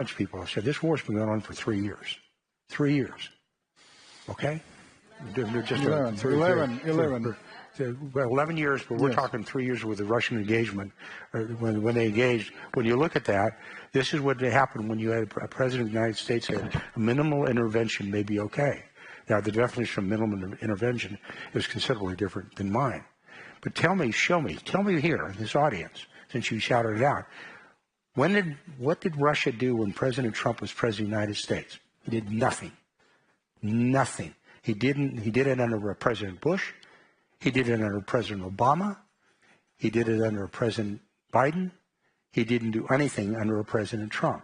bunch of people have said this war's been going on for 3 years. 3 years. Okay? Just 11 years, but we're talking 3 years with the Russian engagement. When they engaged, when you look at that, this is what happened when you had a president of the United States said minimal intervention may be okay. Now, the definition of minimum intervention is considerably different than mine. But tell me here in this audience, since you shouted it out, what did Russia do when President Trump was president of the United States? He did nothing. Nothing. He did it under President Bush. He did it under President Obama. He did it under President Biden. He didn't do anything under President Trump.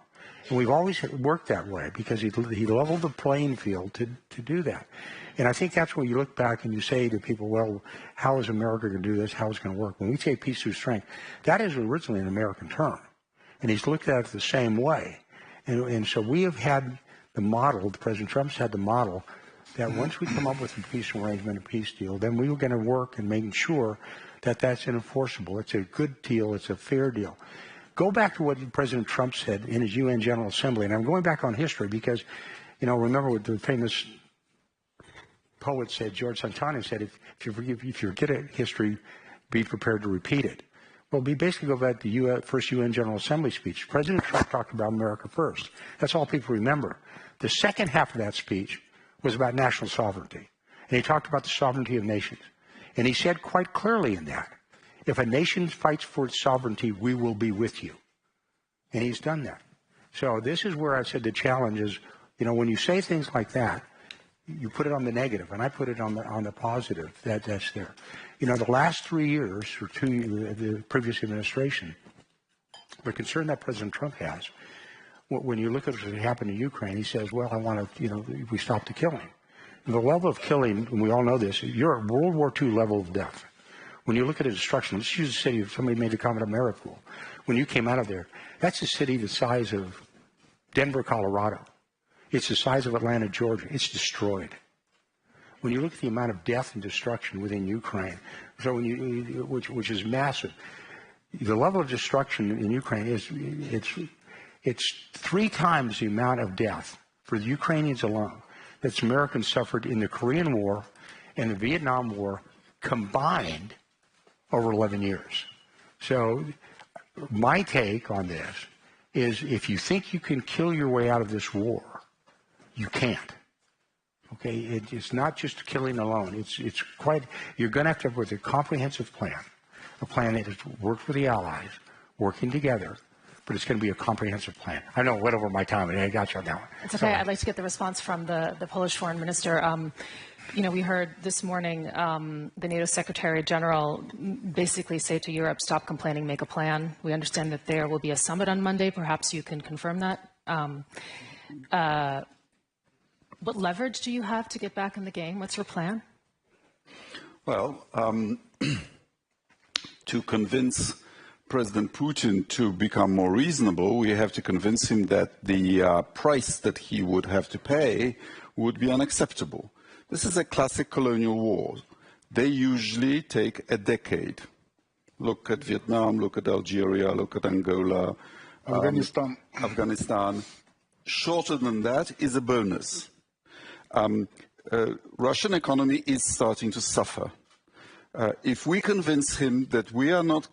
And we've always worked that way because he leveled the playing field to do that. And I think that's where you look back and you say to people, well, how is America going to do this? How is it going to work? When we say peace through strength, that is originally an American term. And he's looked at it the same way. And so we have had the model, President Trump's had the model, that once we come up with a peace arrangement, a peace deal, then we were going to work and making sure that that's enforceable. It's a good deal. It's a fair deal. Go back to what President Trump said in his UN General Assembly. And I'm going back on history because, remember what the famous poet said, George Santana said, if you forget a history, be prepared to repeat it. Well, we basically go back to the first UN General Assembly speech. President Trump talked about America first. That's all people remember. The second half of that speech was about national sovereignty. And he talked about the sovereignty of nations. And he said quite clearly in that, if a nation fights for its sovereignty, we will be with you. And he's done that. So this is where I said the challenge is, when you say things like that, you put it on the negative, and I put it on the positive. That's there. The last 3 years, or 2 years, the previous administration, the concern that President Trump has, when you look at what happened in Ukraine, he says, well, I want to, we stop the killing. And the level of killing, and we all know this, you're at World War II level of death. When you look at the destruction, let's use a city, somebody made a comment of Mariupol. When you came out of there, that's a city the size of Denver, Colorado. It's the size of Atlanta, Georgia. It's destroyed. When you look at the amount of death and destruction within Ukraine, so which is massive, the level of destruction in Ukraine it's 3 times the amount of death for the Ukrainians alone that Americans suffered in the Korean War and the Vietnam War combined over 11 years. So my take on this is if you think you can kill your way out of this war, you can't. Okay, it's not just killing alone. It's quite. You're going to have to have a comprehensive plan, a plan that has worked with the allies, working together. But it's going to be a comprehensive plan. I know I went over my time, and I got you on that one. It's okay. I'd like to get the response from the Polish foreign minister. We heard this morning the NATO Secretary General basically say to Europe, stop complaining, make a plan. We understand that there will be a summit on Monday. Perhaps you can confirm that. What leverage do you have to get back in the game? What's your plan? Well, to convince President Putin to become more reasonable, we have to convince him that the price that he would have to pay would be unacceptable. This is a classic colonial war. They usually take a decade. Look at Vietnam, look at Algeria, look at Angola, Afghanistan. Shorter than that is a bonus. Russian economy is starting to suffer. If we convince him that we are not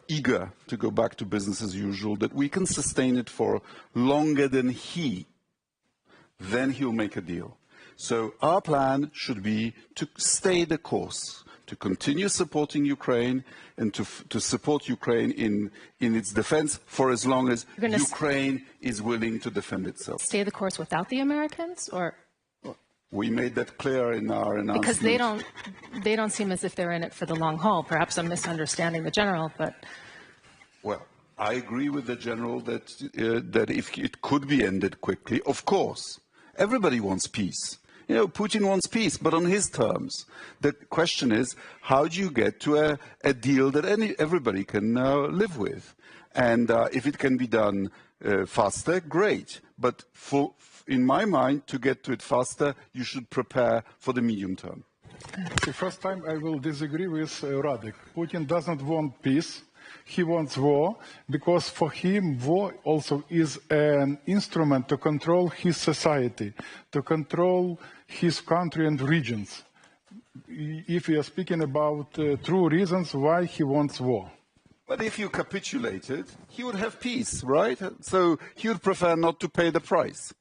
eager to go back to business as usual, that we can sustain it for longer than he, then he'll make a deal. So our plan should be to stay the course, to continue supporting Ukraine and to support Ukraine in its defense for as long as Ukraine is willing to defend itself. Stay the course without the Americans, or? We made that clear in our announcement. Because they don't seem as if they're in it for the long haul. Perhaps I'm misunderstanding the general, but. Well, I agree with the general that if it could be ended quickly, of course. Everybody wants peace. Putin wants peace, but on his terms. The question is, how do you get to a deal that everybody can live with? And if it can be done faster, great. But in my mind, to get to it faster, you should prepare for the medium term. The first time I will disagree with Radek. Putin doesn't want peace. he wants war because for him war also is an instrument to control his society, to control his country and regions. If we are speaking about true reasons why he wants war. But if you capitulated, he would have peace, right? So he would prefer not to pay the price.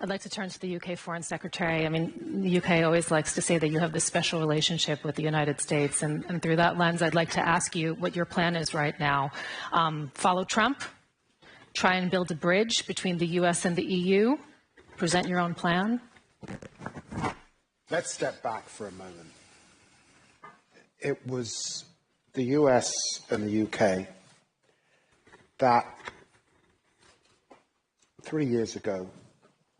I'd like to turn to the UK Foreign Secretary. I mean, the UK always likes to say that you have this special relationship with the United States, and through that lens, I'd like to ask you what your plan is right now. Follow Trump, try and build a bridge between the US and the EU, present your own plan? Let's step back for a moment. It was the US and the UK that 3 years ago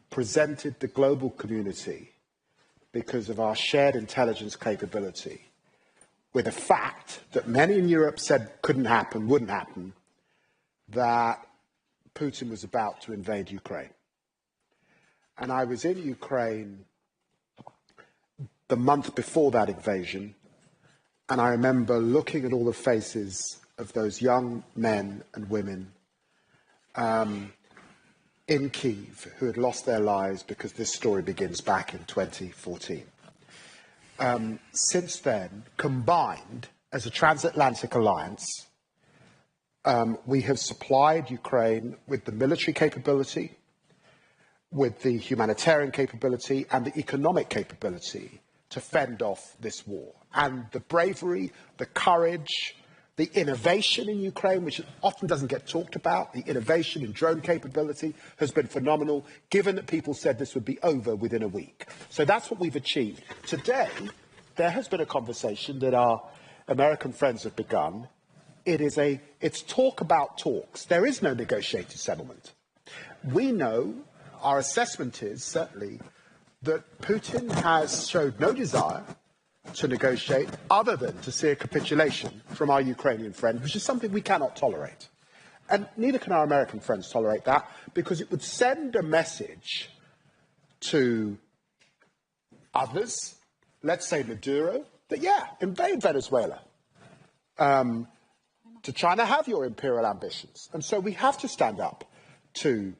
presented the global community, because of our shared intelligence capability, with a fact that many in Europe said couldn't happen, wouldn't happen, that Putin was about to invade Ukraine. And I was in Ukraine the month before that invasion, and I remember looking at all the faces of those young men and women in Kyiv who had lost their lives, because this story begins back in 2014. Since then, combined as a transatlantic alliance, we have supplied Ukraine with the military capability, with the humanitarian capability and the economic capability to fend off this war. And the bravery, the courage, the innovation in Ukraine, which often doesn't get talked about, the innovation in drone capability has been phenomenal, given that people said this would be over within a week. So that's what we've achieved. Today, there has been a conversation that our American friends have begun. It's talk about talks. There is no negotiated settlement. We know, our assessment is certainly, that Putin has showed no desire to negotiate other than to see a capitulation from our Ukrainian friend, which is something we cannot tolerate. And neither can our American friends tolerate that, because it would send a message to others, let's say Maduro, that, yeah, invade Venezuela, to China, have your imperial ambitions. And so we have to stand up to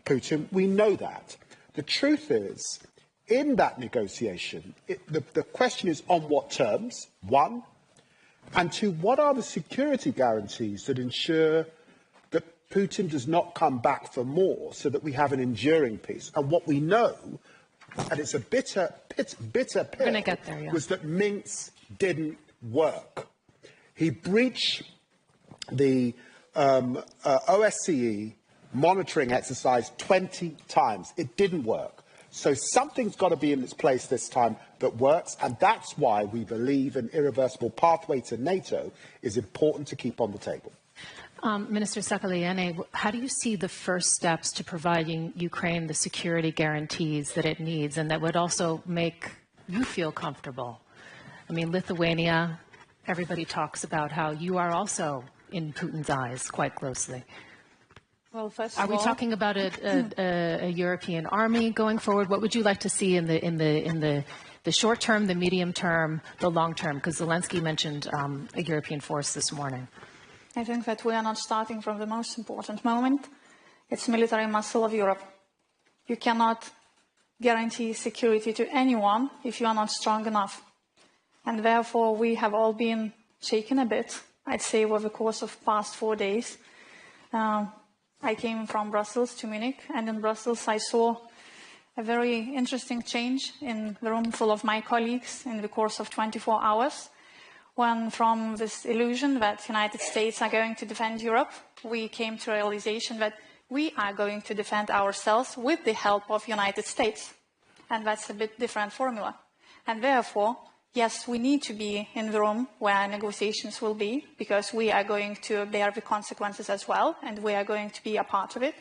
Putin. We know that. The truth is, in that negotiation, the question is on what terms, one, and two, what are the security guarantees that ensure that Putin does not come back for more, so that we have an enduring peace? And what we know, and it's a bitter pill, was that Minsk didn't work. He breached the OSCE monitoring exercise 20 times. It didn't work. So something's got to be in its place this time that works, and that's why we believe an irreversible pathway to NATO is important to keep on the table. Minister Sakaliene, how do you see the first steps to providing Ukraine the security guarantees that it needs, and that would also make you feel comfortable? I mean, Lithuania, everybody talks about how you are also in Putin's eyes quite closely. Well, first Are of we all, talking about a European army going forward? What would you like to see in the short term, the medium term, the long term? Because Zelensky mentioned a European force this morning. I think that we are not starting from the most important moment. It's military muscle of Europe. You cannot guarantee security to anyone if you are not strong enough. And therefore, we have all been shaken a bit, I'd say, over the course of past 4 days. I came from Brussels to Munich, and in Brussels I saw a very interesting change in the room full of my colleagues in the course of 24 hours, when from this illusion that the United States are going to defend Europe, we came to a realization that we are going to defend ourselves with the help of the United States. And that's a bit different formula. And therefore, yes, we need to be in the room where negotiations will be, because we are going to bear the consequences as well, and we are going to be a part of it.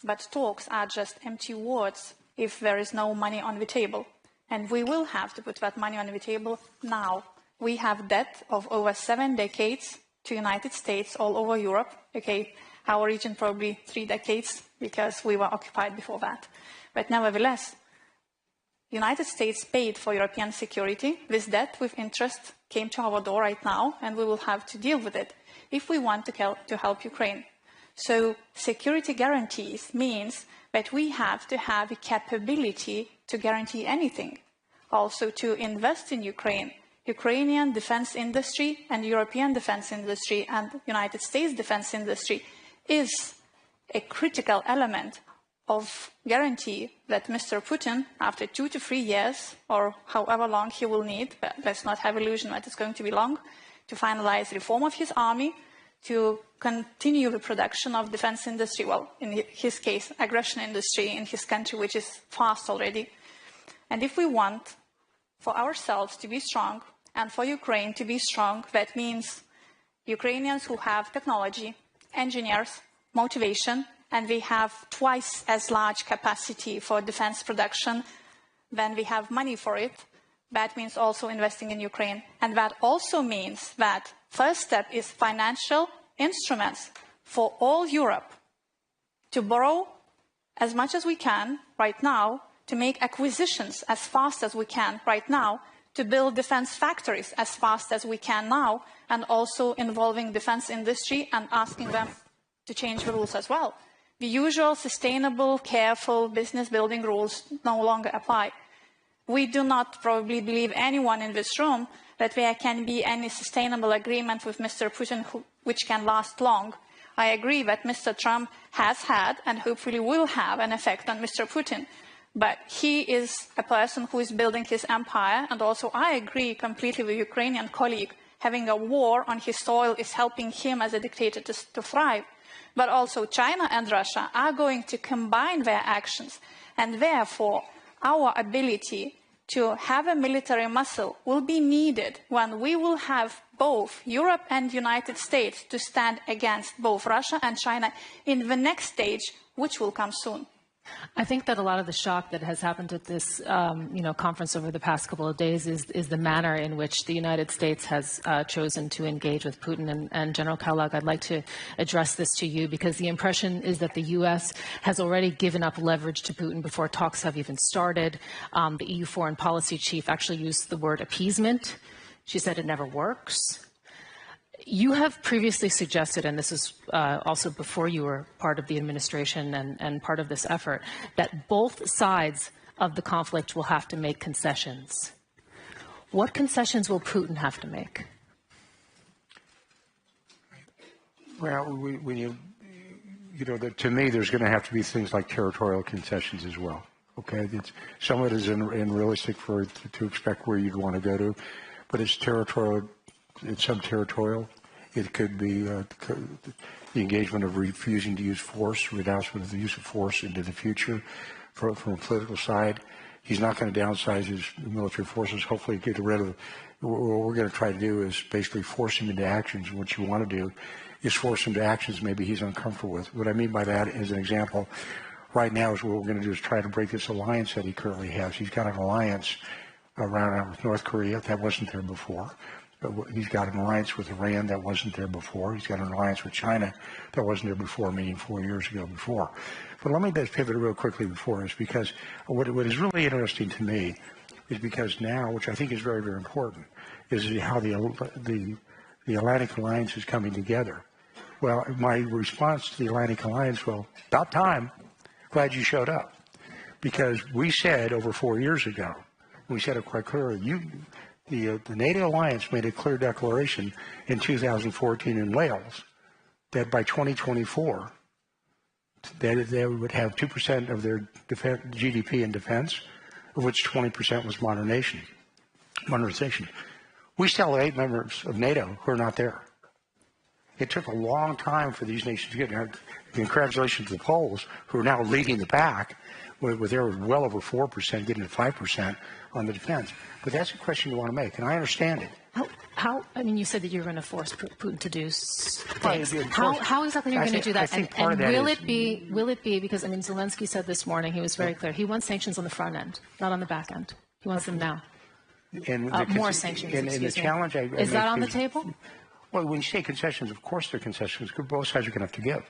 But talks are just empty words if there is no money on the table. And we will have to put that money on the table now. We have debt of over 7 decades to the United States all over Europe. Okay, our region probably 3 decades, because we were occupied before that. But nevertheless, the United States paid for European security with debt with interest came to our door right now, and we will have to deal with it if we want to help Ukraine. So security guarantees means that we have to have a capability to guarantee anything. Also to invest in Ukraine. Ukrainian defense industry and European defense industry and United States defense industry is a critical element of guarantee that Mr. Putin, after 2 to 3 years, or however long he will need, but let's not have illusion that it's going to be long, to finalize reform of his army, to continue the production of defense industry, well, in his case, aggression industry in his country, which is fast already. And if we want for ourselves to be strong and for Ukraine to be strong, that means Ukrainians who have technology, engineers, motivation, and we have twice as large capacity for defense production than we have money for it. That means also investing in Ukraine. And that also means that first step is financial instruments for all Europe to borrow as much as we can right now, to make acquisitions as fast as we can right now, to build defense factories as fast as we can now, and also involving defense industry and asking them to change the rules as well. The usual sustainable, careful business building rules no longer apply. We do not probably believe anyone in this room that there can be any sustainable agreement with Mr. Putin which can last long. I agree that Mr. Trump has had and hopefully will have an effect on Mr. Putin. But he is a person who is building his empire, and also I agree completely with Ukrainian colleague. Having a war on his soil is helping him as a dictator to thrive. But also China and Russia are going to combine their actions, and therefore our ability to have a military muscle will be needed when we will have both Europe and the United States to stand against both Russia and China in the next stage, which will come soon. I think that a lot of the shock that has happened at this conference over the past couple of days is the manner in which the United States has chosen to engage with Putin. And General Kellogg, I'd like to address this to you, because the impression is that the U.S. has already given up leverage to Putin before talks have even started. The EU foreign policy chief actually used the word appeasement. She said it never works. You have previously suggested, and this is also before you were part of the administration and part of this effort, that both sides of the conflict will have to make concessions. What concessions will Putin have to make? Well, to me, there's going to have to be things like territorial concessions as well. Okay, some of it is unrealistic to expect where you'd want to go to, but it's territorial. It's subterritorial. It could be the engagement of refusing to use force, renouncement of the use of force into the future. From a political side, he's not going to downsize his military forces. Hopefully get rid of what we're going to try to do is basically force him into actions. What you want to do is force him to actions maybe he's uncomfortable with. What I mean by that, as an example, right now is what we're going to do is try to break this alliance that he currently has. He's got an alliance around North Korea that wasn't there before. He's got an alliance with Iran that wasn't there before. He's got an alliance with China that wasn't there before, meaning 4 years ago before. But let me just pivot real quickly before this, because what is really interesting to me is because now, which I think is very, very important, is how the Atlantic Alliance is coming together. Well, my response to the Atlantic Alliance, well, about time. Glad you showed up. Because we said over 4 years ago, we said it quite clearly, the NATO alliance made a clear declaration in 2014 in Wales that by 2024, that they would have 2% of their GDP in defense, of which 20% was modernization. We still have 8 members of NATO who are not there. It took a long time for these nations to get there. Congratulations to the Poles, who are now leading the pack, with their well over 4%, getting to 5% on the defense. But that's a question you want to make, and I understand it. I mean, you said that you're going to force Putin to do things. How exactly are you going to do that? And will it be, because, I mean, Zelensky said this morning, he was very clear, he wants sanctions on the front end, not on the back end. He wants them now. More sanctions, excuse me. Challenge is that on the table? Well, when you say concessions, of course they're concessions, because both sides are going to have to give.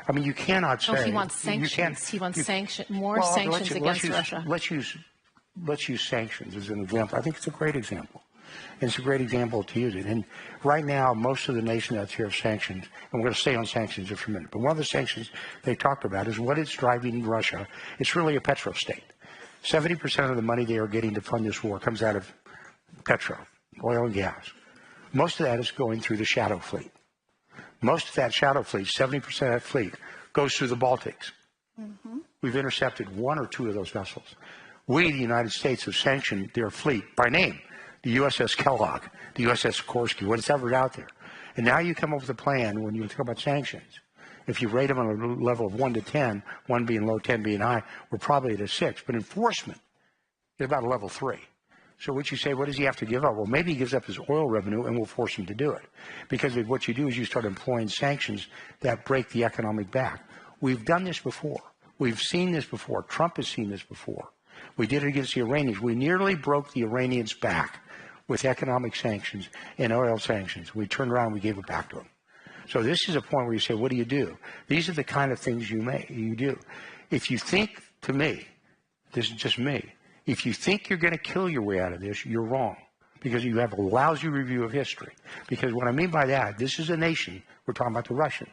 I mean, you cannot say... No, he wants sanctions. He wants more sanctions against Russia. Let's use sanctions as an example. I think it's a great example. And it's a great example to use it. And right now, most of the nation that's here have sanctions, and we're going to stay on sanctions just for a minute, but one of the sanctions they talked about is what it's driving Russia. It's really a petro state. 70% of the money they are getting to fund this war comes out of petro, oil and gas. Most of that is going through the shadow fleet. Most of that shadow fleet, 70% of that fleet, goes through the Baltics. Mm-hmm. We've intercepted one or two of those vessels. We, the United States, have sanctioned their fleet by name, the USS Kellogg, the USS Sikorsky, whatever's out there. And now you come up with a plan when you talk about sanctions. If you rate them on a level of 1 to 10, 1 being low, 10 being high, we're probably at a 6. But enforcement is about a level 3. So what you say, what does he have to give up? Well, maybe he gives up his oil revenue and we'll force him to do it. Because what you do is you start employing sanctions that break the economic back. We've done this before. We've seen this before. Trump has seen this before. We did it against the Iranians. We nearly broke the Iranians back with economic sanctions and oil sanctions. We turned around and we gave it back to them. So this is a point where you say, what do you do? These are the kind of things you do. If you think, to me, this is just me, if you think you're going to kill your way out of this, you're wrong, because you have a lousy review of history. Because what I mean by that, this is a nation, we're talking about the Russians,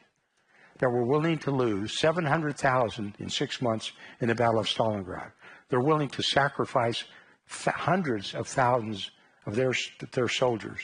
that were willing to lose 700,000 in 6 months in the Battle of Stalingrad. They're willing to sacrifice hundreds of thousands of their soldiers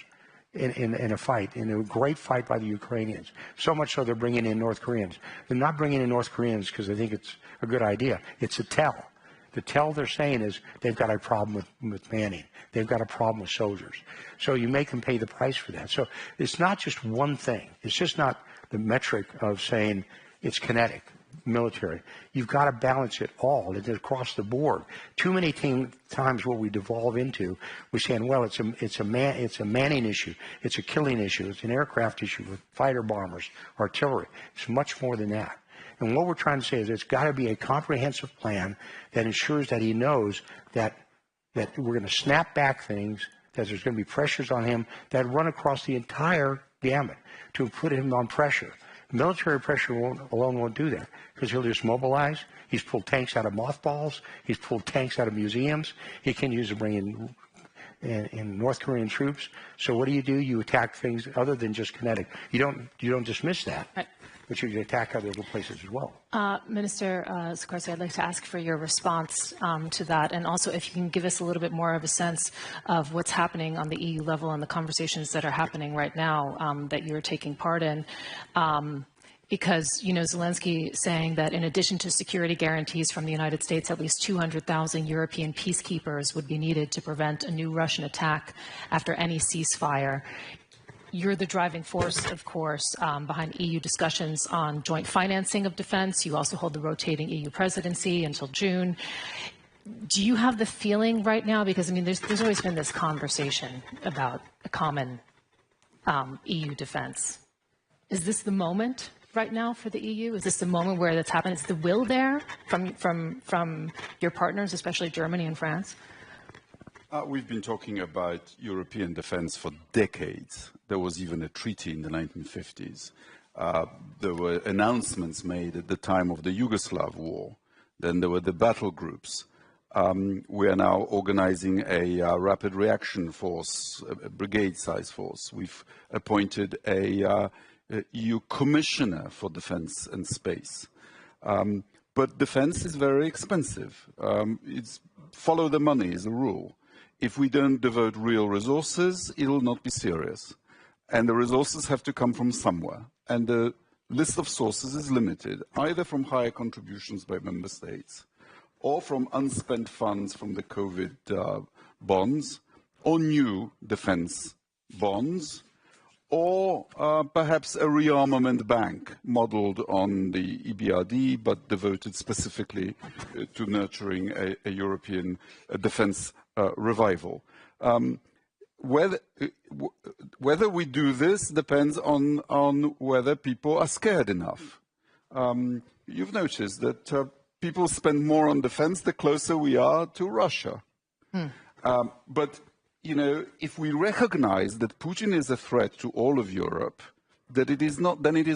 in a fight, in a great fight by the Ukrainians. So much so they're bringing in North Koreans. They're not bringing in North Koreans because they think it's a good idea. It's a tell. The tell they're saying is they've got a problem with manning. They've got a problem with soldiers. So you make them pay the price for that. So it's not just one thing. It's just not the metric of saying it's kinetic, military. You've got to balance it all. It's across the board. Too many times what we devolve into, we're saying, well, it's a manning issue. It's a killing issue. It's an aircraft issue with fighter bombers, artillery. It's much more than that. And what we're trying to say is it's got to be a comprehensive plan that ensures that he knows that we're going to snap back things, that there's going to be pressures on him that run across the entire gamut to put him on pressure. Military pressure alone won't do that, because he'll just mobilize. He's pulled tanks out of mothballs. He's pulled tanks out of museums. He can use to bring in North Korean troops. So what do? You attack things other than just kinetic. You don't dismiss that. But you can attack other places as well. Minister Sikorsky, I'd like to ask for your response to that, and also if you can give us a little bit more of a sense of what's happening on the EU level and the conversations that are happening right now that you're taking part in. Because, Zelensky saying that in addition to security guarantees from the United States, at least 200,000 European peacekeepers would be needed to prevent a new Russian attack after any ceasefire. You're the driving force, of course, behind EU discussions on joint financing of defense. You also hold the rotating EU presidency until June. Do you have the feeling right now, because, there's always been this conversation about a common EU defense. Is this the moment right now for the EU? Is this the moment where that's happened? Is the will there from your partners, especially Germany and France? We've been talking about European defense for decades. There was even a treaty in the 1950s. There were announcements made at the time of the Yugoslav war. Then there were the battle groups. We are now organizing a rapid reaction force, a brigade-size force. We've appointed a EU commissioner for defense and space. But defense is very expensive. It's follow the money is a rule. If we don't devote real resources, it will not be serious. And the resources have to come from somewhere. And the list of sources is limited, either from higher contributions by member states, or from unspent funds from the COVID bonds, or new defense bonds, or perhaps a rearmament bank modeled on the EBRD, but devoted specifically to nurturing a European defense revival. Whether we do this depends on whether people are scared enough. You've noticed that people spend more on defense the closer we are to Russia. But, if we recognize that Putin is a threat to all of Europe, then it is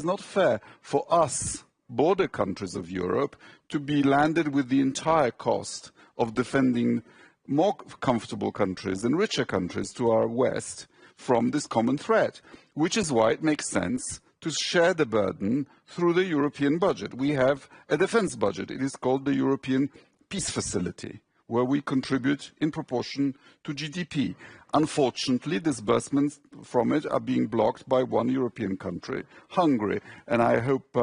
not fair for us, border countries of Europe, to be landed with the entire cost of defending more comfortable countries and richer countries to our west from this common threat, which is why it makes sense to share the burden through the European budget. We have a defense budget. It is called the European Peace Facility, where we contribute in proportion to GDP. Unfortunately, disbursements from it are being blocked by one European country, Hungary, and I hope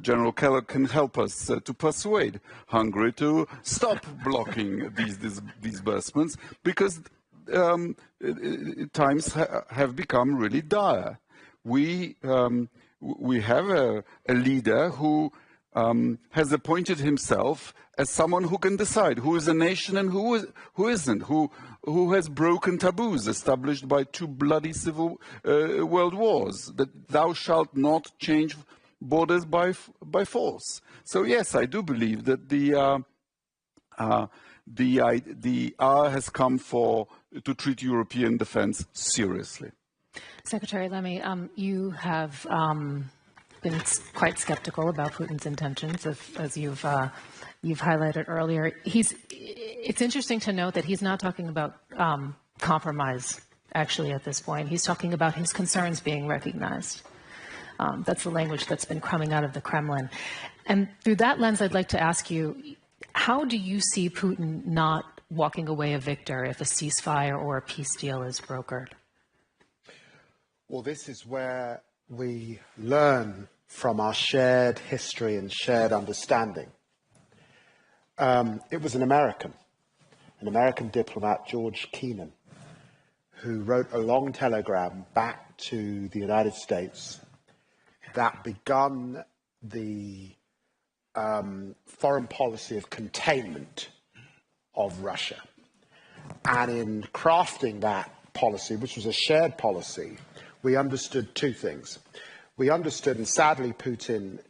General Kellogg can help us to persuade Hungary to stop blocking these disbursements, because times have become really dire. We have a leader who has appointed himself as someone who can decide who is a nation and who isn't, who has broken taboos established by two bloody civil world wars, that thou shalt not change borders by force. So yes, I do believe that the hour has come to treat European defense seriously. Secretary Lemmy, you have been quite skeptical about Putin's intentions, as you've highlighted earlier. It's interesting to note that he's not talking about compromise, actually, at this point. He's talking about his concerns being recognized. That's the language that's been coming out of the Kremlin. And through that lens, I'd like to ask you, how do you see Putin not walking away a victor if a ceasefire or a peace deal is brokered? Well, this is where we learn from our shared history and shared understanding. It was an American diplomat, George Kennan, who wrote a long telegram back to the United States that begun the foreign policy of containment of Russia. And in crafting that policy, which was a shared policy, we understood two things. We understood, and sadly Putin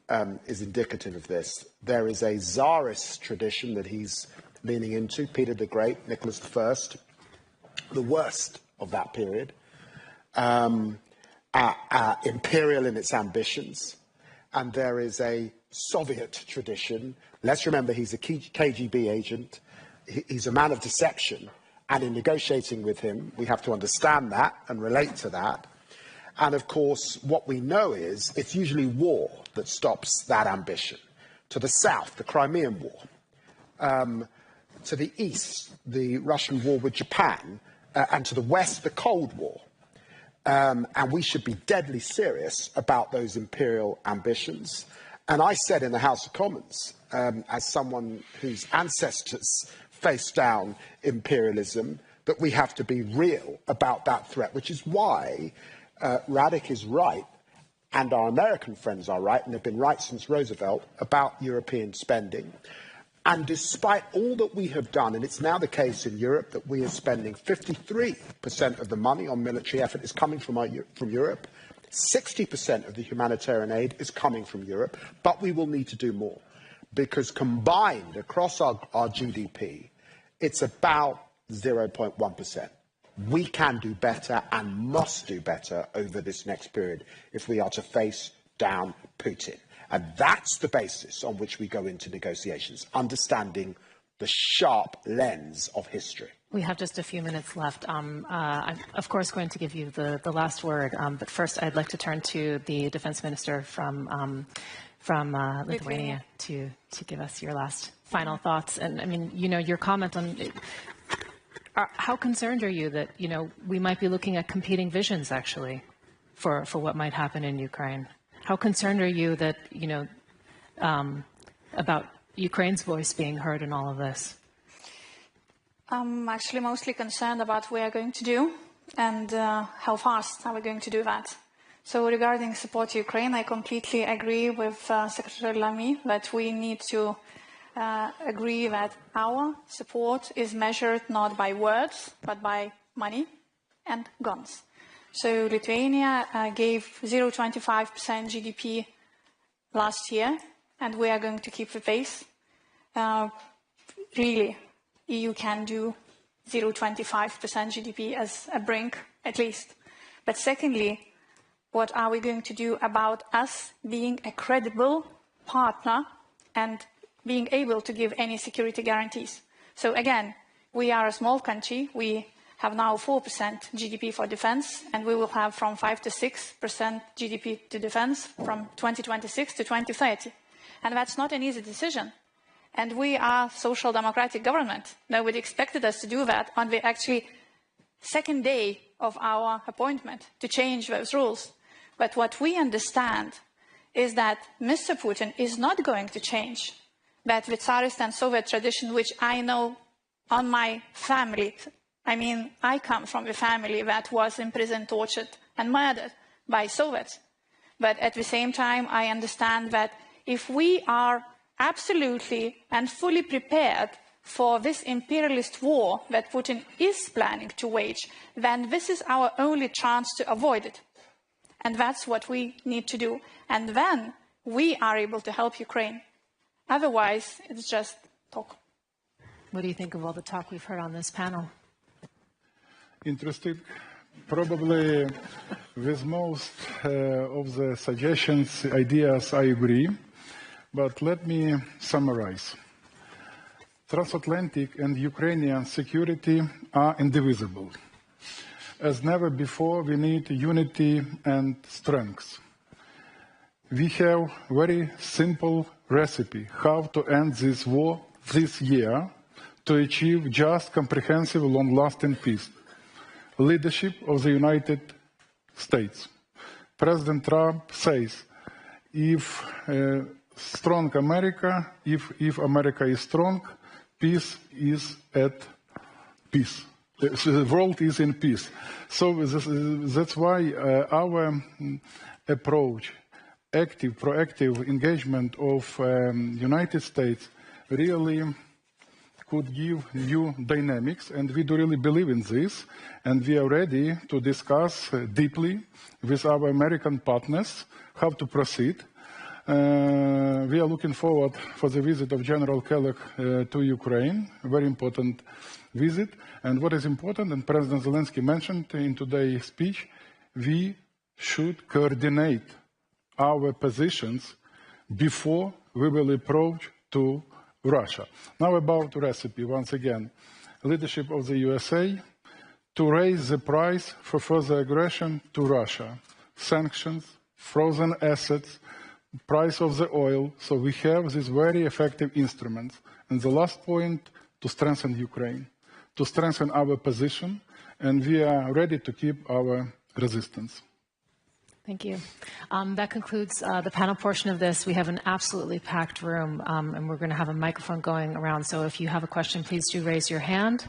is indicative of this, there is a Tsarist tradition that he's leaning into, Peter the Great, Nicholas I, the worst of that period, imperial in its ambitions, and there is a Soviet tradition. Let's remember he's a KGB agent, he's a man of deception, and in negotiating with him, we have to understand that and relate to that. And of course, what we know is it's usually war that stops that ambition. To the south, the Crimean War. To the east, the Russian war with Japan. And to the west, the Cold War. And we should be deadly serious about those imperial ambitions. And I said in the House of Commons, as someone whose ancestors faced down imperialism, that we have to be real about that threat, which is why Radek is right, and our American friends are right, and have been right since Roosevelt, about European spending. And despite all that we have done, and it's now the case in Europe that we are spending 53% of the money on military effort is coming from Europe, 60% of the humanitarian aid is coming from Europe, but we will need to do more. Because combined across our GDP, it's about 0.1%. We can do better and must do better over this next period if we are to face down Putin. And that's the basis on which we go into negotiations, understanding the sharp lens of history. We have just a few minutes left. I'm, of course, going to give you the last word. But first, I'd like to turn to the defense minister from Lithuania to give us your last final thoughts. And I mean, your comment on how concerned are you that, we might be looking at competing visions, actually, for what might happen in Ukraine? How concerned are you that, about Ukraine's voice being heard in all of this? I'm actually mostly concerned about what we are going to do and how fast are we going to do that. So regarding support to Ukraine, I completely agree with Secretary Lamy that we need to agree that our support is measured not by words, but by money and guns. So Lithuania gave 0.25% GDP last year, and we are going to keep the pace. Really, EU can do 0.25% GDP as a brink, at least. But secondly, what are we going to do about us being a credible partner and being able to give any security guarantees? So again, We are a small country. We have now 4% GDP for defense, and we will have from 5 to 6% GDP to defense from 2026 to 2030. And that's not an easy decision. And we are social democratic government. Nobody expected us to do that on the actually second day of our appointment to change those rules. But what we understand is that Mr. Putin is not going to change that the Tsarist and Soviet tradition, which I know on my family. I mean, I come from a family that was imprisoned, tortured, and murdered by Soviets. But at the same time, I understand that if we are absolutely and fully prepared for this imperialist war that Putin is planning to wage, then this is our only chance to avoid it. And that's what we need to do. And then we are able to help Ukraine. Otherwise, it's just talk. What do you think of all the talk we've heard on this panel? Interesting. Probably with most of the suggestions, ideas, I agree. But let me summarize. Transatlantic and Ukrainian security are indivisible. As never before, we need unity and strength. We have a very simple recipe how to end this war this year to achieve just, comprehensive, long-lasting peace. Leadership of the United States. President Trump says, if strong America, if America is strong, peace is at peace. The world is in peace. So that's why our approach, active, proactive engagement of United States really could give new dynamics, and we do really believe in this, and we are ready to discuss deeply with our American partners how to proceed. We are looking forward for the visit of General Kellogg to Ukraine, a very important visit. And what is important, and President Zelensky mentioned in today's speech, we should coordinate our positions before we will approach to Russia. Now about recipe, once again. Leadership of the USA to raise the price for further aggression to Russia. Sanctions, frozen assets, price of the oil. So we have these very effective instruments. And the last point, to strengthen Ukraine, to strengthen our position, and we are ready to keep our resistance. Thank you. That concludes the panel portion of this. We have an absolutely packed room, and we're going to have a microphone going around. So if you have a question, please do raise your hand.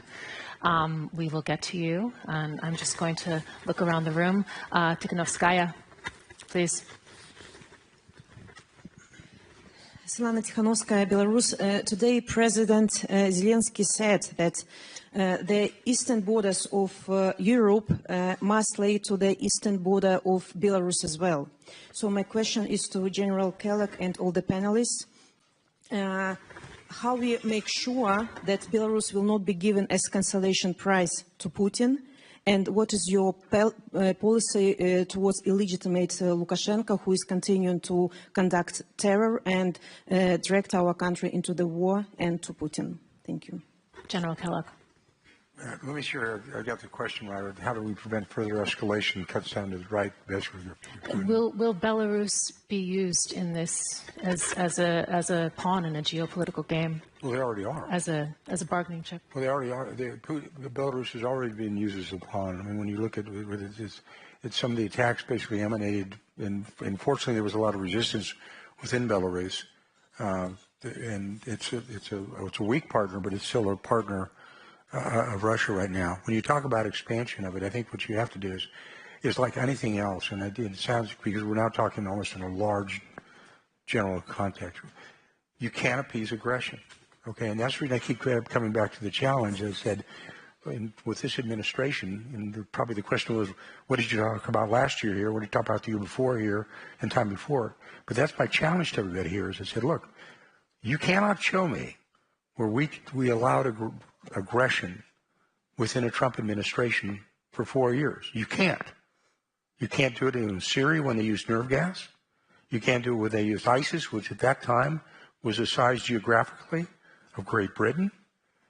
We will get to you. And I'm just going to look around the room. Tikhanovskaya, please. Svetlana Tikhanovskaya, Belarus. Today, President Zelensky said that the eastern borders of Europe must lay to the eastern border of Belarus as well. So my question is to General Kellogg and all the panelists. How we make sure that Belarus will not be given as cancellation prize to Putin? And what is your policy towards illegitimate Lukashenko, who is continuing to conduct terror and direct our country into the war, and to Putin? Thank you. General Kellogg. Let me sure I got the question right. How do we prevent further escalation? Cuts down to the right. Will Belarus be used in this as a pawn in a geopolitical game? Well, they already are. As a bargaining chip. Well, they already are. Belarus has already been used as a pawn. I mean, when you look at it, it's some of the attacks basically emanated, and fortunately there was a lot of resistance within Belarus, and it's a weak partner, but it's still a partner of Russia right now. When you talk about expansion of it, I think what you have to do is like anything else, and it sounds, because we're now talking almost in a large general context, you can't appease aggression, okay? And that's the reason I keep coming back to the challenge. As I said, with this administration, and probably the question was, what did you talk about last year here? What did you talk about the year before here and time before? But that's my challenge to everybody here is I said, look, you cannot show me where we allowed aggression within a Trump administration for 4 years. You can't. You can't do it in Syria when they used nerve gas. You can't do it when they used ISIS, which at that time was the size geographically of Great Britain.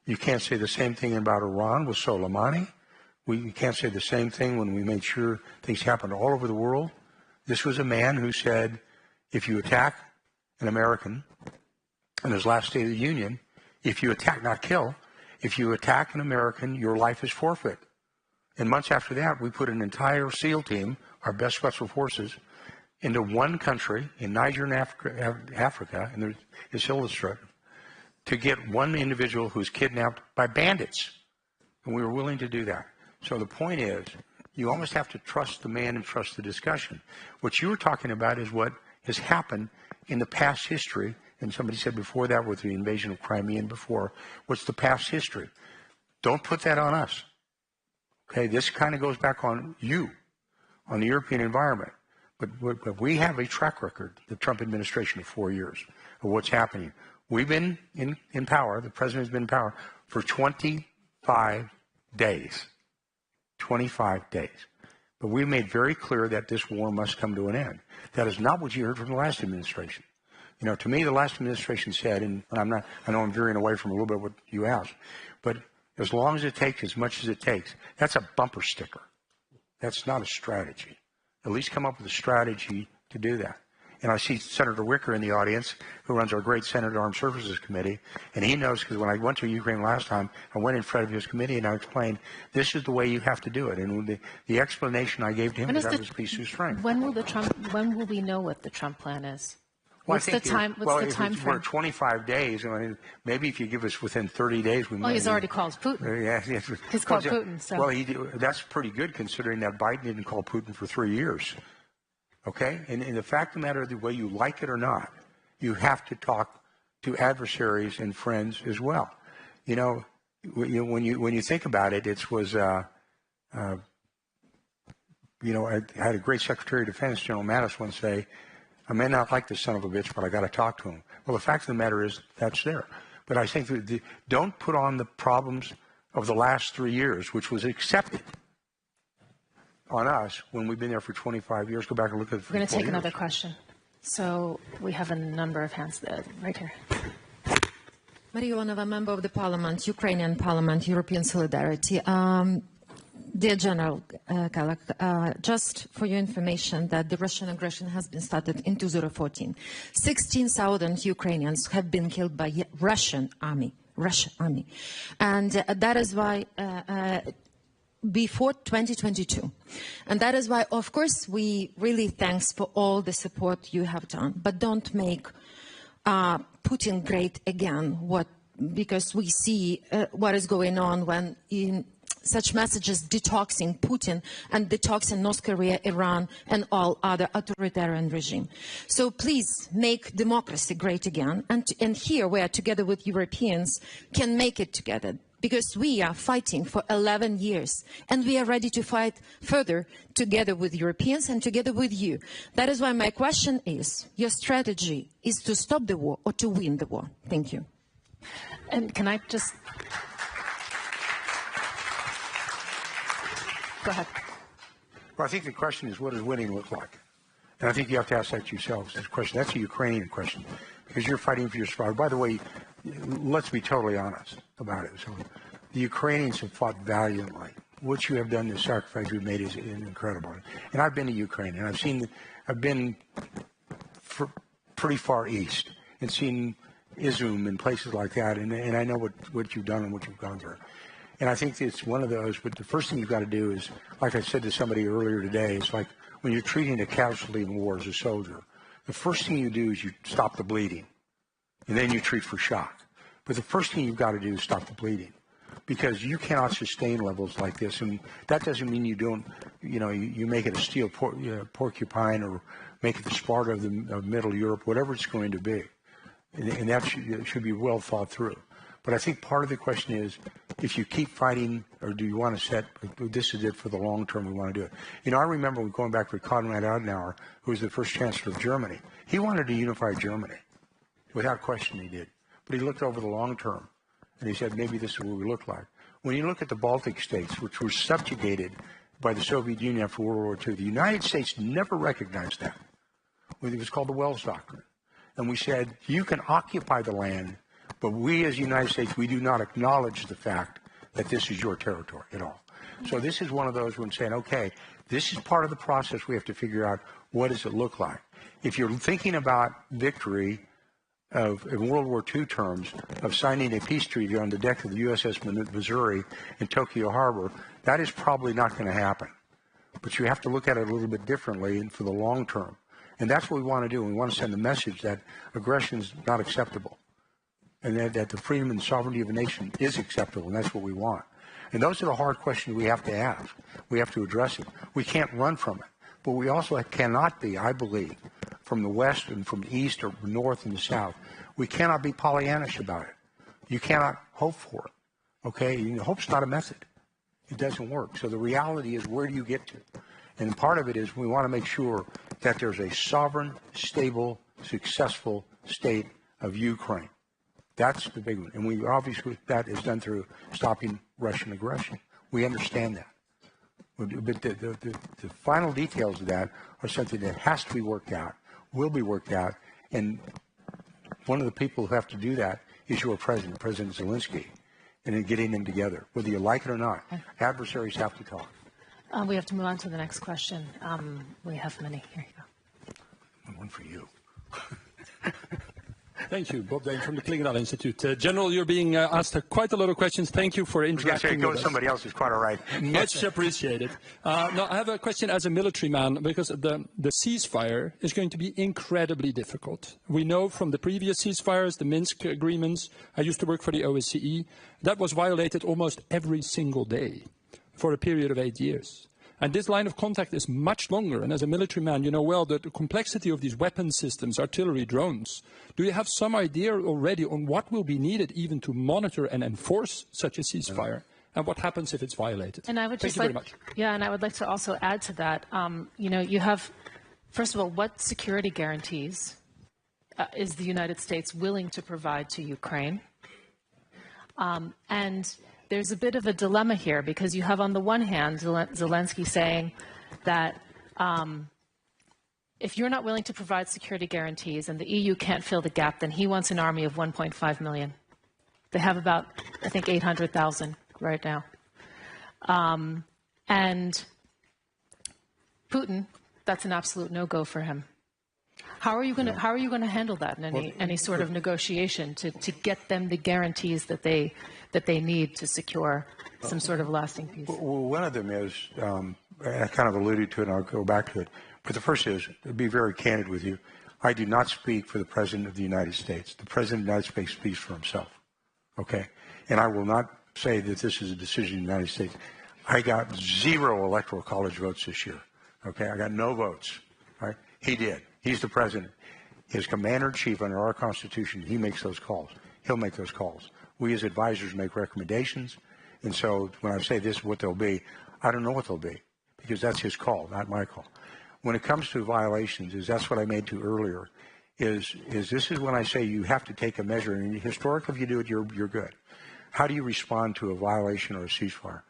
You can't say the same thing about Iran with Soleimani. We can't say the same thing when we made sure things happened all over the world. This was a man who said, if you attack an American in his last State of the Union, if you attack, not kill, if you attack an American, your life is forfeit. And months after that, we put an entire SEAL team, our best special forces, into one country in Niger and Africa, and it's illustrated, to get one individual who's kidnapped by bandits. And we were willing to do that. So the point is, you almost have to trust the man and trust the discussion. What you were talking about is what has happened in the past history, and somebody said before that with the invasion of Crimea and before, what's the past history? Don't put that on us. Okay, this kind of goes back on you, on the European environment. But we have a track record, the Trump administration, of 4 years of what's happening. We've been in power, the president has been in power for 25 days. 25 days. But we made very clear that this war must come to an end. That is not what you heard from the last administration. You know, to me, the last administration said, and I know I'm veering away from a little bit what you asked, but as long as it takes, as much as it takes, that's a bumper sticker. That's not a strategy. At least come up with a strategy to do that. And I see Senator Wicker in the audience, who runs our great Senate Armed Services Committee, and he knows, because when I went to Ukraine last time, I went in front of his committee and I explained, this is the way you have to do it. And the explanation I gave to him was that was piece of strength. When will we know what the Trump plan is? Well, What's the time frame? We're 25 days. I mean, maybe if you give us within 30 days, we might. Well, he's already called Putin. Yeah, He's called Putin. So. Well, that's pretty good considering that Biden didn't call Putin for 3 years. Okay? And the fact of the matter, the way you like it or not, you have to talk to adversaries and friends as well. You know, when you think about it, it was, I had a great Secretary of Defense, General Mattis, once say, I may not like this son of a bitch, but I got to talk to him. Well, the fact of the matter is that's there. But I think that don't put on the problems of the last 3 years, which was accepted on us when we've been there for 25 years. Go back and look at it. We're going to take another question. So we have a number of hands there, right here. Maria Ivanova, member of the Parliament, Ukrainian Parliament, European Solidarity. Dear General Kellogg, just for your information that the Russian aggression has been started in 2014. 16,000 Ukrainians have been killed by Russian army. And that is why before 2022. And that is why, of course, we really thanks for all the support you have done. But don't make Putin great again, because we see what is going on when in such messages detoxing Putin and detoxing North Korea, Iran, and all other authoritarian regime. So please make democracy great again. And here we are together with Europeans can make it together, because we are fighting for 11 years and we are ready to fight further together with Europeans and together with you. That is why my question is, your strategy is to stop the war or to win the war? Thank you. And can I just... Go ahead. Well, I think the question is, what does winning look like? And I think you have to ask that yourselves. This question, that's a Ukrainian question, because you're fighting for your survival. By the way, let's be totally honest about it. So, the Ukrainians have fought valiantly. What you have done, the sacrifice you've made is incredible. And I've been to Ukraine, and I've been pretty far east and seen Izum and places like that, and I know what you've done and what you've gone through. And I think it's one of those, but the first thing you've got to do is, like I said to somebody earlier today, it's like when you're treating a casualty in war as a soldier, the first thing you do is you stop the bleeding, and then you treat for shock. But the first thing you've got to do is stop the bleeding, because you cannot sustain levels like this. And that doesn't mean you don't, you make it a steel porcupine or make it the Sparta of Middle Europe, whatever it's going to be. And that should be well thought through. But I think part of the question is, if you keep fighting, or do you want to set, this is it for the long term, we want to do it. I remember going back with Konrad Adenauer, who was the first chancellor of Germany. He wanted to unify Germany. Without question he did. But he looked over the long term, and he said, maybe this is what we look like. When you look at the Baltic states, which were subjugated by the Soviet Union after World War II, the United States never recognized that. It was called the Wells Doctrine. And we said, you can occupy the land, But we as the United States, we do not acknowledge the fact that this is your territory at all. So this is one of those when saying, okay, this is part of the process. We have to figure out what does it look like. If you're thinking about victory in World War II terms of signing a peace treaty on the deck of the USS Missouri in Tokyo Harbor, that is probably not going to happen. But you have to look at it a little bit differently for the long term. And that's what we want to do. We want to send a message that aggression is not acceptable and that the freedom and sovereignty of a nation is acceptable, and that's what we want. And those are the hard questions we have to ask. We have to address it. We can't run from it. But we also cannot be, I believe, from the West and from the East or North and the South, we cannot be Pollyannish about it. You cannot hope for it, okay? Hope's not a method. It doesn't work. So the reality is, where do you get to? And part of it is we want to make sure that there's a sovereign, stable, successful state of Ukraine. That's the big one. And we obviously, that is done through stopping Russian aggression. We understand that. But the final details of that are something that has to be worked out, will be worked out, and one of the people who have to do that is your president, President Zelensky, and in getting them together, whether you like it or not. Adversaries have to talk. We have to move on to the next question. We have many. Here you go. One for you. Thank you, Bob Dane from the Klingendahl Institute. General, you're being asked quite a lot of questions. Thank you for interacting go with to us. somebody else is quite all right. Much appreciated. Now, I have a question as a military man, because the ceasefire is going to be incredibly difficult. We know from the previous ceasefires, the Minsk agreements, I used to work for the OSCE, that was violated almost every single day for a period of 8 years. And this line of contact is much longer. And as a military man, you know well that the complexity of these weapon systems, artillery, drones. Do you have some idea already on what will be needed even to monitor and enforce such a ceasefire? And what happens if it's violated? And I would Thank just you like, very much. yeah, and I would like to also add to that. You have, first of all, what security guarantees is the United States willing to provide to Ukraine? And there's a bit of a dilemma here, because you have on the one hand Zelensky saying that if you're not willing to provide security guarantees and the EU can't fill the gap, then he wants an army of 1.5 million. They have about, I think, 800,000 right now. And Putin, that's an absolute no-go for him. How are you going to handle that in any sort of negotiation to get them the guarantees that they need to secure some sort of lasting peace? Well, one of them is, I kind of alluded to it, and I'll go back to it. But the first is, to be very candid with you, I do not speak for the President of the United States. The President of the United States speaks for himself, okay? And I will not say that this is a decision of the United States. I got 0 electoral college votes this year, okay? I got no votes, right? He did. He's the president. His commander-in-chief under our Constitution, he makes those calls. He'll make those calls. We as advisors make recommendations. And so when I say this is what they'll be, I don't know what they'll be, because that's his call, not my call. When it comes to violations, that's what I made to earlier, is this is when I say you have to take a measure. And historically, if you do it, you're good. How do you respond to a violation or a ceasefire?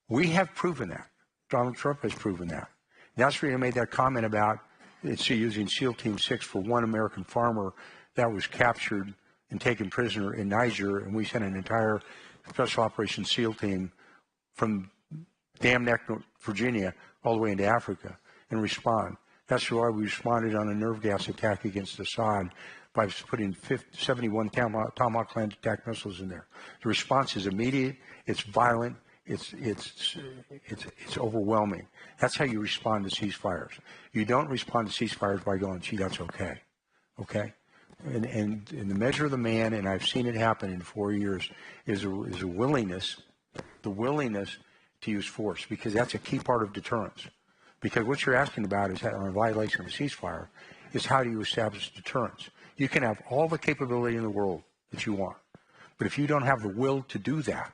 We have proven that. Donald Trump has proven that. That's where he made that comment about using SEAL Team 6 for one American farmer that was captured and taken prisoner in Niger, and we sent an entire Special Operations SEAL team from Dam Neck, Virginia, all the way into Africa and respond. That's why we responded on a nerve gas attack against Assad by putting 71 Tomahawk land attack missiles in there. The response is immediate, it's violent, it's overwhelming. That's how you respond to ceasefires. You don't respond to ceasefires by going, gee, that's okay, okay? And the measure of the man, and I've seen it happen in 4 years, is a willingness, the willingness to use force, because that's a key part of deterrence. Because what you're asking about is, on a violation of a ceasefire, is how do you establish deterrence? You can have all the capability in the world that you want, but if you don't have the will to do that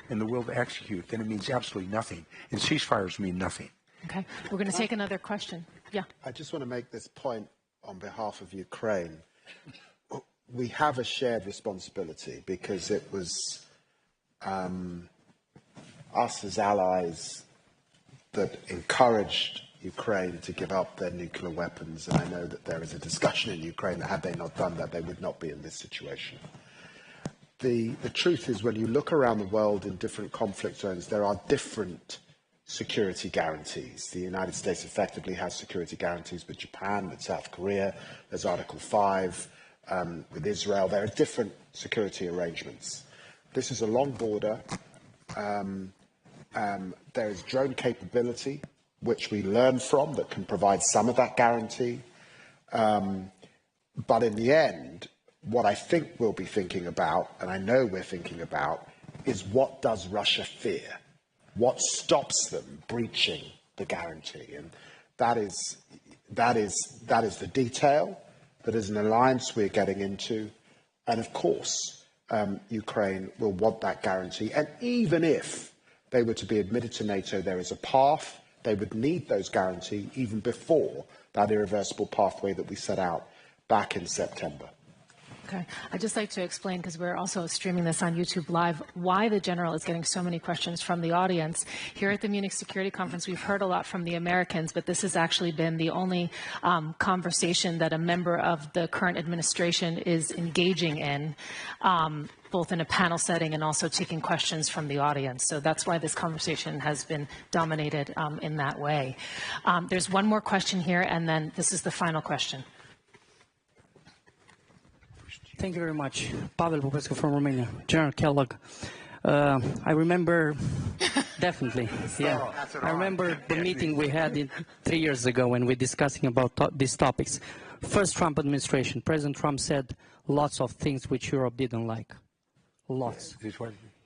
and the will to execute, then it means absolutely nothing. And ceasefires mean nothing. Okay, we're going to take another question. Yeah. I just want to make this point on behalf of Ukraine. We have a shared responsibility, because it was us as allies that encouraged Ukraine to give up their nuclear weapons. And I know that there is a discussion in Ukraine that had they not done that, they would not be in this situation. the truth is, when you look around the world in different conflict zones, there are different security guarantees. The United States effectively has security guarantees with Japan, with South Korea. There's Article 5 with Israel. There are different security arrangements. This is a long border. There is drone capability, which we learn from, that can provide some of that guarantee. But in the end, what I think we'll be thinking about, and I know we're thinking about, is what does Russia fear? What stops them breaching the guarantee? And that is the detail. That is an alliance we're getting into. And of course, Ukraine will want that guarantee. And even if they were to be admitted to NATO, there is a path. They would need those guarantees even before that irreversible pathway that we set out back in September. Okay. I'd just like to explain, because we're also streaming this on YouTube Live, why the General is getting so many questions from the audience. Here at the Munich Security Conference, we've heard a lot from the Americans, but this has actually been the only conversation that a member of the current administration is engaging in, both in a panel setting and also taking questions from the audience. So that's why this conversation has been dominated in that way. There's one more question here, and then this is the final question. Thank you very much. Pavel Popescu from Romania. General Kellogg. I remember, definitely, yeah. I remember the meeting we had 3 years ago when we were discussing about these topics. First Trump administration, President Trump said lots of things which Europe didn't like. Lots.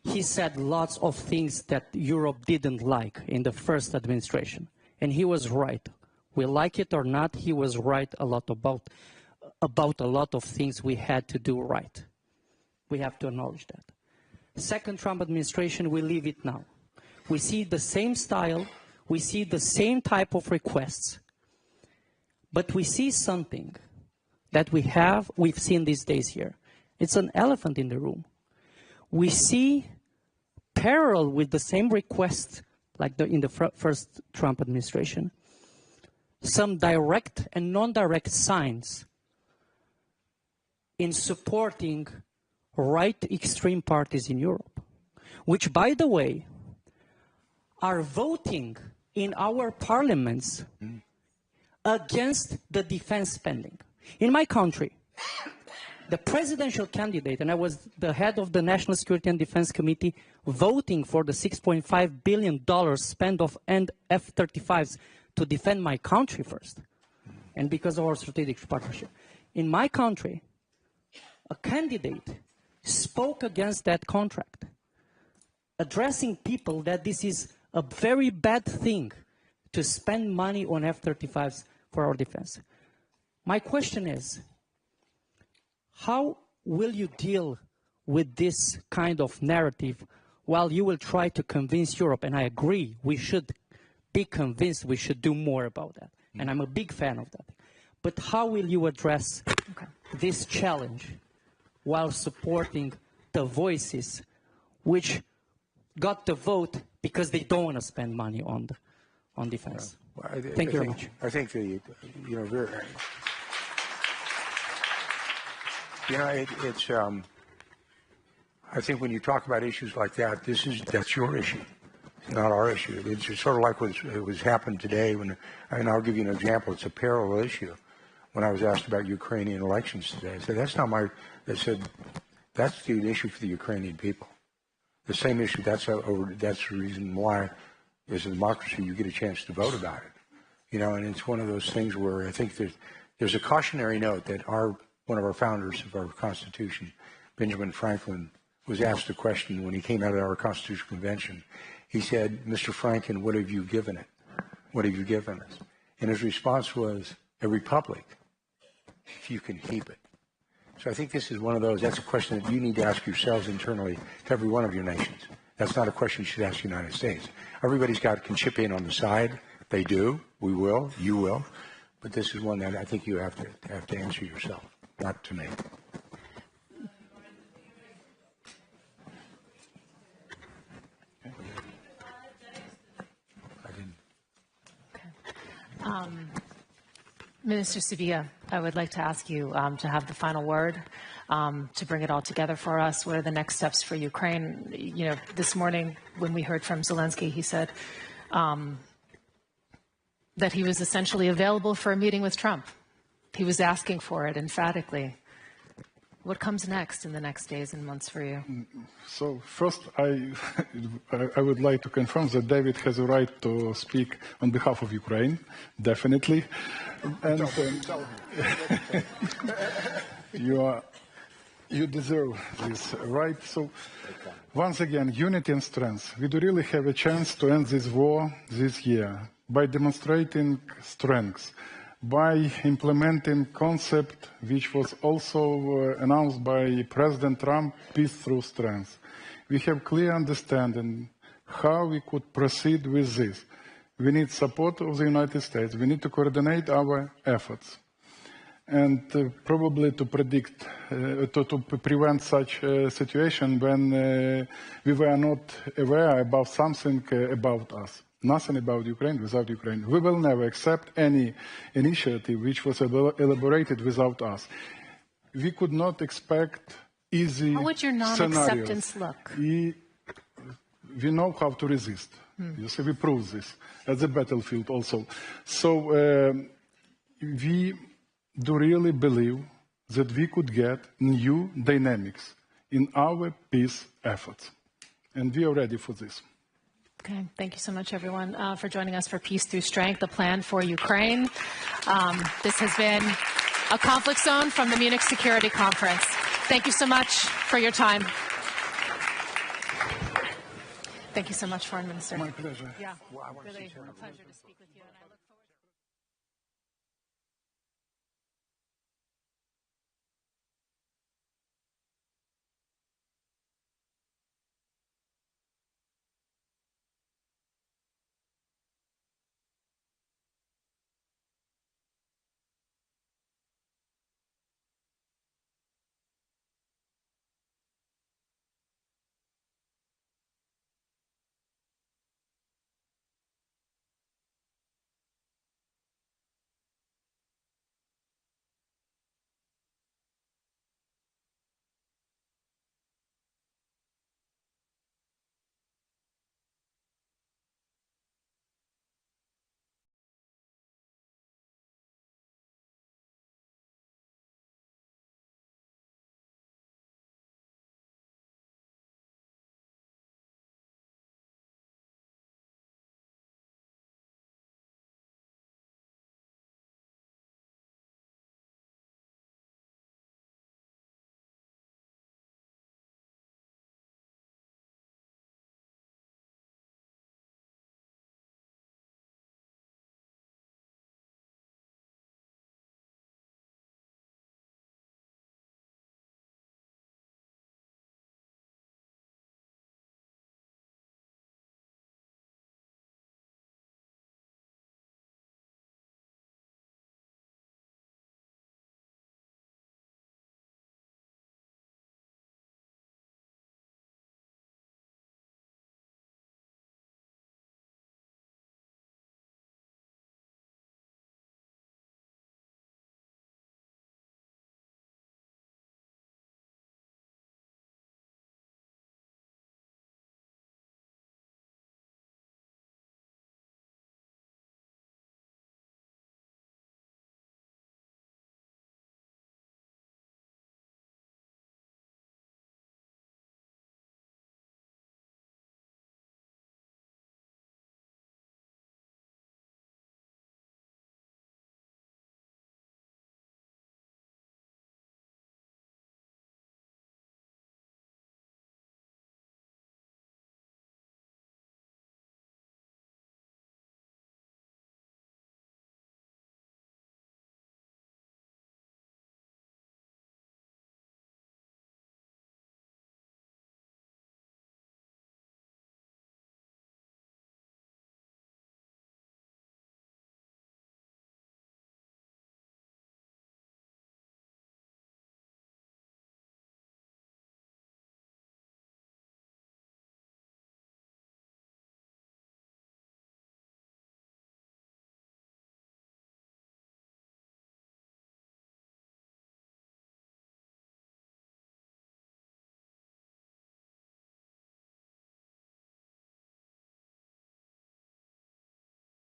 He said lots of things that Europe didn't like in the first administration. And he was right. We like it or not, he was right a lot about a lot of things we had to do right. We have to acknowledge that. Second Trump administration, we leave it now. We see the same style, we see the same type of requests, but we see something that we've seen these days here. It's an elephant in the room. We see parallel with the same requests like in the first Trump administration, some direct and non-direct signs in supporting right extreme parties in Europe, which, by the way, are voting in our parliaments against the defense spending. In my country, the presidential candidate, and I was the head of the National Security and Defense Committee, voting for the $6.5 billion spend of F-35s to defend my country first, and because of our strategic partnership. In my country, a candidate spoke against that contract, addressing people that this is a very bad thing to spend money on F-35s for our defense. My question is, how will you deal with this kind of narrative while you will try to convince Europe? And I agree, we should be convinced we should do more about that. And I'm a big fan of that. But how will you address this challenge while supporting the voices which got the vote because they don't want to spend money on defense? Well, Thank you very much. I think I think when you talk about issues like that, that's your issue, not our issue. It's sort of like what was happened today and I'll give you an example. It's a parallel issue. When I was asked about Ukrainian elections today, I said, I said, that's the issue for the Ukrainian people. The same issue, that's the reason why, as a democracy, you get a chance to vote about it. And it's one of those things where I think there's a cautionary note that one of our founders of our Constitution, Benjamin Franklin, was asked a question when he came out of our Constitutional Convention. He said, Mr. Franklin, what have you given it? What have you given us? And his response was, a republic, if you can keep it. So I think this is one of those, that's a question that you need to ask yourselves internally to every one of your nations. That's not a question you should ask the United States. Everybody's can chip in on the side. They do. We will. You will. But this is one that I think you have to answer yourself, not to me. Minister Sevilla, I would like to ask you to have the final word. to bring it all together for us? What are the next steps for Ukraine? You know, this morning when we heard from Zelensky, he said that he was essentially available for a meeting with Trump. He was asking for it emphatically. What comes next in the next days and months for you? So first, I would like to confirm that David has a right to speak on behalf of Ukraine, definitely. And you deserve this right. So once again, unity and strength. We do really have a chance to end this war this year by demonstrating strength, by implementing concept which was also announced by President Trump, peace through strength. We have clear understanding how we could proceed with this. We need support of the United States. We need to coordinate our efforts. And probably to predict, to prevent such a situation when we were not aware about something about us. Nothing about Ukraine without Ukraine. We will never accept any initiative which was elaborated without us. We could not expect easy How would your non-acceptance look? We know how to resist. You see, we prove this at the battlefield also. So we do really believe that we could get new dynamics in our peace efforts. And we are ready for this. Okay, thank you so much, everyone, for joining us for Peace Through Strength, the plan for Ukraine. This has been a conflict zone from the Munich Security Conference. Thank you so much for your time. Thank you so much, Foreign Minister. My pleasure. Yeah, really a pleasure to speak with you. And I look